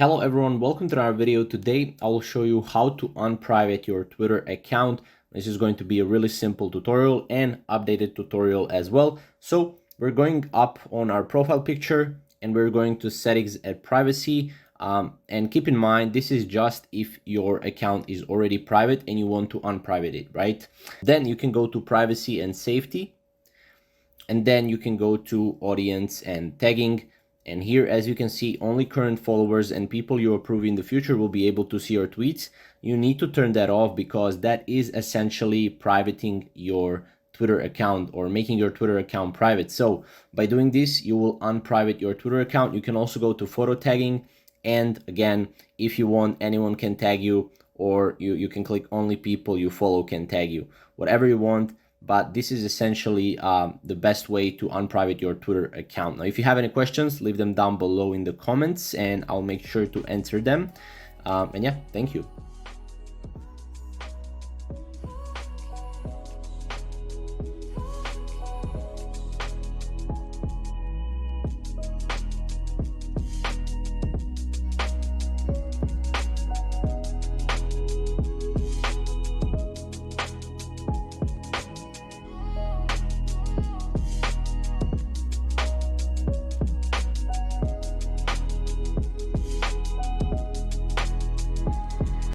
Hello everyone, welcome to our video. Today I will show you how to unprivate your Twitter account. This is going to be a really simple tutorial and updated tutorial as well. So we're going up on our profile picture and we're going to settings and privacy. And keep in mind, this is just if your account is already private and you want to unprivate it, right? Then you can go to privacy and safety. And then you can go to audience and tagging. And here, as you can see, only current followers and people you approve in the future will be able to see your tweets. You need to turn that off because that is essentially privating your Twitter account or making your Twitter account private. So by doing this, you will unprivate your Twitter account. You can also go to photo tagging. And again, if you want, anyone can tag you, or you can click only people you follow can tag you, whatever you want. But this is essentially the best way to unprivate your Twitter account. Now, if you have any questions, leave them down below in the comments and I'll make sure to answer them. And yeah, thank you.